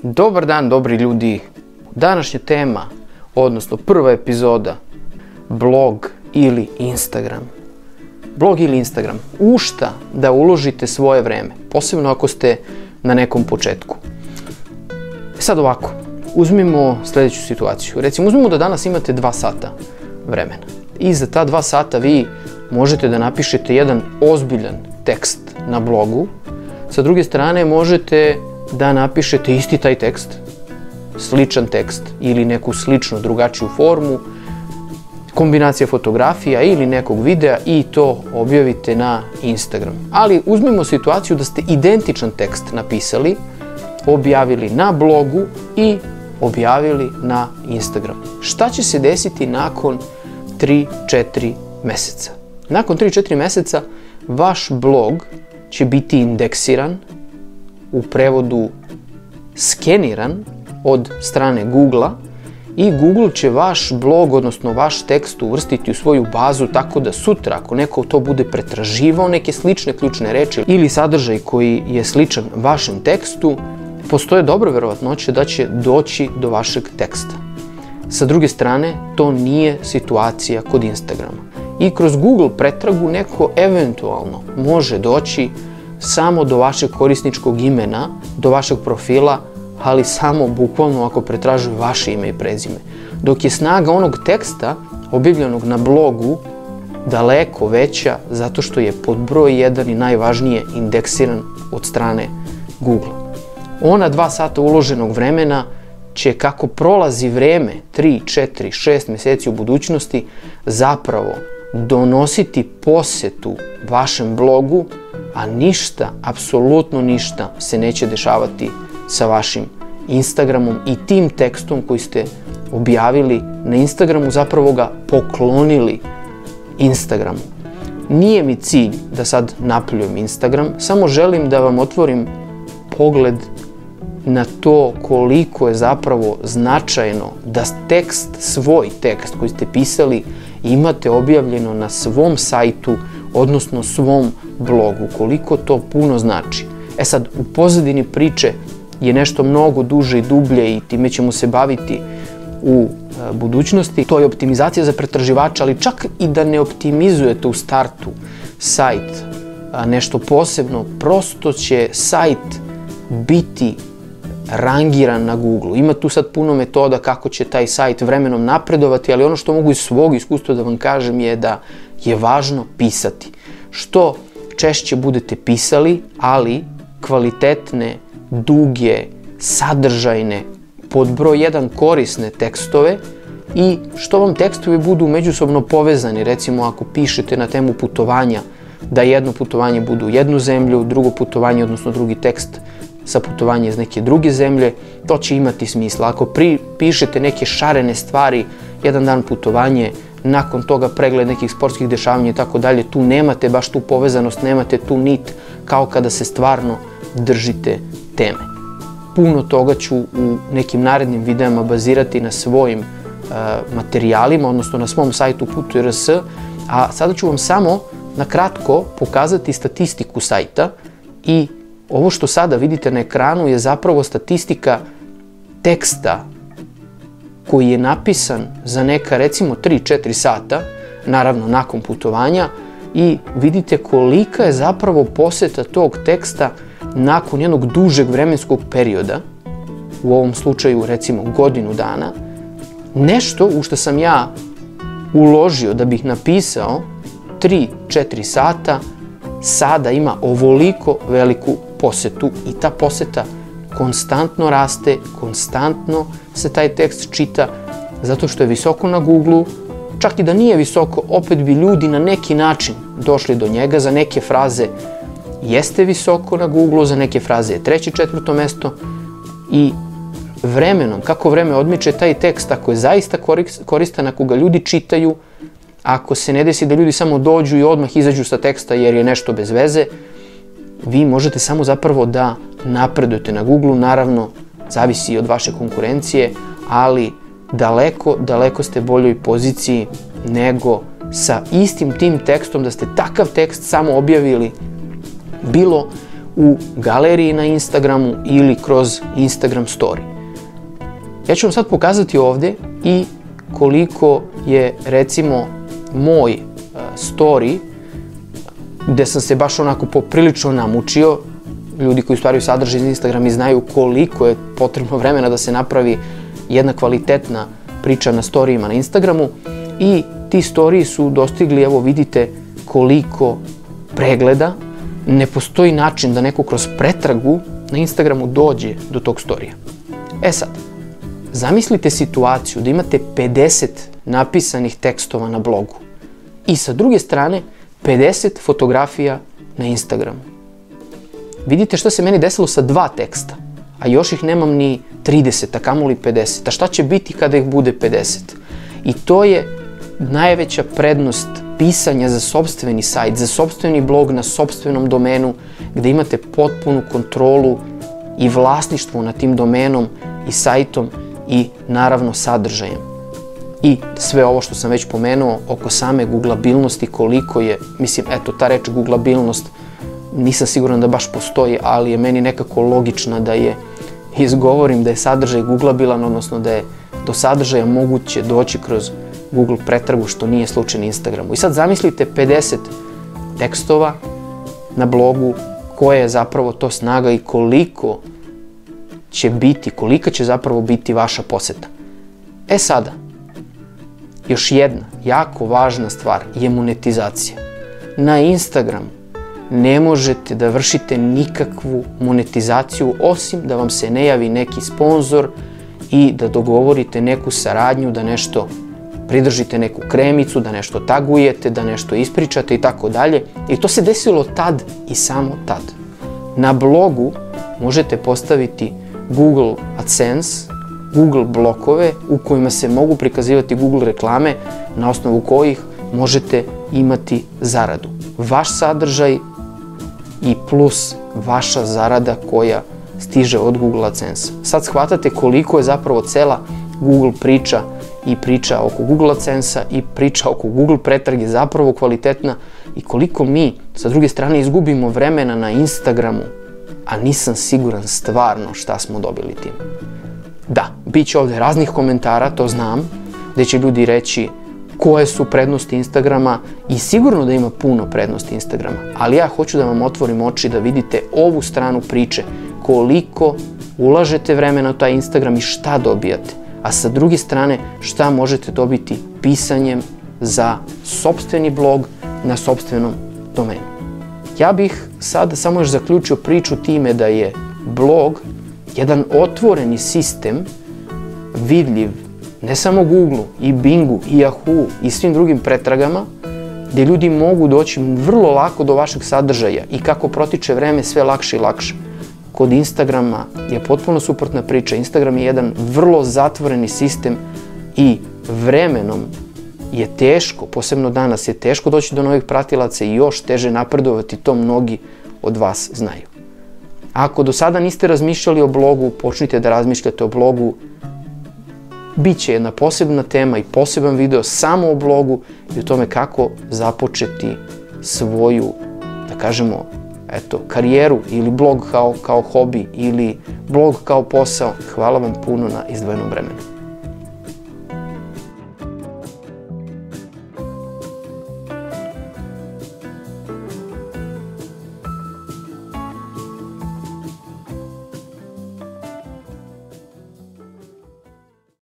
Dobar dan, dobri ljudi. Današnja tema, odnosno prva epizoda, blog ili Instagram. Blog ili Instagram. U šta da uložite svoje vreme, posebno ako ste na nekom početku. Sad ovako, uzmimo sljedeću situaciju. Recimo, uzmimo da danas imate 2 sata vremena. I za ta 2 sata vi možete da napišete jedan ozbiljan tekst na blogu. Sa druge strane, možete da napišete isti taj tekst, sličan tekst ili neku sličnu drugačiju formu, kombinacija fotografija ili nekog videa i to objavite na Instagram. Ali uzmimo situaciju da ste identičan tekst napisali, objavili na blogu i objavili na Instagram. Šta će se desiti nakon 3-4 meseca? Nakon 3-4 meseca vaš blog će biti indeksiran, u prevodu skeniran od strane Google-a i Google će vaš blog, odnosno vaš tekst uvrstiti u svoju bazu tako da sutra, ako neko to bude pretraživao neke slične ključne reči ili sadržaj koji je sličan vašem tekstu, postoje dobra verovatnoća da će doći do vašeg teksta. Sa druge strane, to nije situacija kod Instagrama. I kroz Google pretragu neko eventualno može doći samo do vašeg korisničkog imena, do vašeg profila, ali samo bukvalno ako pretražuju vaše ime i prezime. Dok je snaga onog teksta objavljenog na blogu daleko veća zato što je pod broj 1 i najvažnije indeksiran od strane Google. Ona 2 sata uloženog vremena će, kako prolazi vreme, 3, 4, 6 mjeseci u budućnosti, zapravo donositi posetu vašem blogu, a ništa, apsolutno ništa se neće dešavati sa vašim Instagramom i tim tekstom koji ste objavili na Instagramu, zapravo ga poklonili Instagramu. Nije mi cilj da sad napljujem Instagram, samo želim da vam otvorim pogled na to koliko je zapravo značajno da tekst, svoj tekst koji ste pisali, imate objavljeno na svom sajtu, odnosno svom blogu, koliko to puno znači. Sad, u pozadini priče je nešto mnogo duže i dublje i time ćemo se baviti u budućnosti. To je optimizacija za pretraživača, ali čak i da ne optimizujete u startu sajt nešto posebno, prosto će sajt biti rangiran na Google. Ima tu sad puno metoda kako će taj sajt vremenom napredovati, ali ono što mogu iz svog iskustva da vam kažem je da je važno pisati. Što češće budete pisali, ali kvalitetne, duge, sadržajne, pod broj 1 korisne tekstove i što vam tekstovi budu međusobno povezani. Recimo, ako pišete na temu putovanja, da jedno putovanje bude u jednu zemlju, drugo putovanje, odnosno drugi tekst sa putovanja iz neke druge zemlje, to će imati smisla. Ako pišete neke šarene stvari, jedan dan putovanje, nakon toga pregled nekih sportskih dešavanja i tako dalje, tu nemate baš tu povezanost, nemate tu nit kao kada se stvarno držite teme. Puno toga ću u nekim narednim videama bazirati na svojim materijalima, odnosno na svom sajtu Putuj.rs, a sada ću vam samo na kratko pokazati statistiku sajta i ovo što sada vidite na ekranu je zapravo statistika teksta koji je napisan za neka, recimo, 3-4 sata, naravno nakon putovanja, i vidite kolika je zapravo poseta tog teksta nakon jednog dužeg vremenskog perioda, u ovom slučaju recimo godinu dana. Nešto u što sam ja uložio da bih napisao 3-4 sata, sada ima ovoliko veliku posetu i ta poseta konstantno raste, konstantno se taj tekst čita zato što je visoko na Google-u. Čak i da nije visoko, opet bi ljudi na neki način došli do njega. Za neke fraze jeste visoko na Google-u, za neke fraze je 3. 4. mesto i vremenom, kako vreme odmiče, taj tekst, ako je zaista koristan, ako ga ljudi čitaju, ako se ne desi da ljudi samo dođu i odmah izađu sa teksta jer je nešto bez veze, vi možete samo zapravo da napredujete na Google-u. Naravno, zavisi od vaše konkurencije, ali daleko ste boljoj poziciji nego sa istim tim tekstom, da ste takav tekst samo objavili bilo u galeriji na Instagramu ili kroz Instagram story. Ja ću vam sad pokazati ovdje i koliko je, recimo, moj story, gde sam se baš onako poprilično namučio, ljudi koji stvaraju sadržaj iz Instagrama i znaju koliko je potrebno vremena da se napravi jedna kvalitetna priča na storijima na Instagramu, i ti storiji su dostigli, evo vidite koliko pregleda. Ne postoji način da neko kroz pretragu na Instagramu dođe do tog storija. E sad, zamislite situaciju da imate 50 napisanih tekstova na blogu i sa druge strane 50 fotografija na Instagramu. Vidite šta se meni desilo sa 2 teksta, a još ih nemam ni 30, a kamoli 50. A šta će biti kada ih bude 50? I to je najveća prednost pisanja za sopstveni sajt, za sopstveni blog na sopstvenom domenu, gde imate potpunu kontrolu i vlasništvo nad tim domenom i sajtom i naravno sadržajem. I sve ovo što sam već pomenuo oko same googlabilnosti, koliko je, mislim, eto, ta reč googlabilnost, nisam siguran da baš postoji, ali je meni nekako logična da je izgovorim, da je sadržaj googlabilan, odnosno da je do sadržaja moguće doći kroz Google pretragu, što nije slučaj na Instagramu. I sad zamislite 50 tekstova na blogu, koja je zapravo to snaga i koliko će biti, kolika će zapravo biti vaša poseta. E sada, još jedna jako važna stvar je monetizacija. Na Instagramu ne možete da vršite nikakvu monetizaciju osim da vam se ne javi neki sponzor i da dogovorite neku saradnju, da nešto pridržite, neku kremicu, da nešto tagujete, da nešto ispričate i tako dalje. I to se desilo tad i samo tad. Na blogu možete postaviti Google AdSense, Google blokove u kojima se mogu prikazivati Google reklame na osnovu kojih možete imati zaradu. Vaš sadržaj i plus vaša zarada koja stiže od Google AdSense. Sad shvatate koliko je zapravo cela Google priča i priča oko Google AdSense-a i priča oko Google pretrage zapravo kvalitetna i koliko mi sa druge strane izgubimo vremena na Instagramu, a nisam siguran stvarno šta smo dobili tim. Da, bit će ovdje raznih komentara, to znam, gde će ljudi reći koje su prednosti Instagrama i sigurno da ima puno prednosti Instagrama, ali ja hoću da vam otvorim oči da vidite ovu stranu priče, koliko ulažete vremena u taj Instagram i šta dobijate, a sa druge strane šta možete dobiti pisanjem za sopstveni blog na sopstvenom domenu. Ja bih sada samo još zaključio priču time da je blog jedan otvoreni sistem, vidljiv ne samo Google-u, i Bingu, i Yahoo, i svim drugim pretragama, gde ljudi mogu doći vrlo lako do vašeg sadržaja i kako protiče vreme sve lakše i lakše. Kod Instagrama je potpuno suprotna priča. Instagram je jedan vrlo zatvoreni sistem i vremenom je teško, posebno danas je teško doći do novih pratilaca i još teže napredovati, to mnogi od vas znaju. Ako do sada niste razmišljali o blogu, počnite da razmišljate o blogu. Biće jedna posebna tema i poseban video samo o blogu i o tome kako započeti svoju, da kažemo, karijeru ili blog kao hobi ili blog kao posao. Hvala vam puno na izdvojenom vremenu.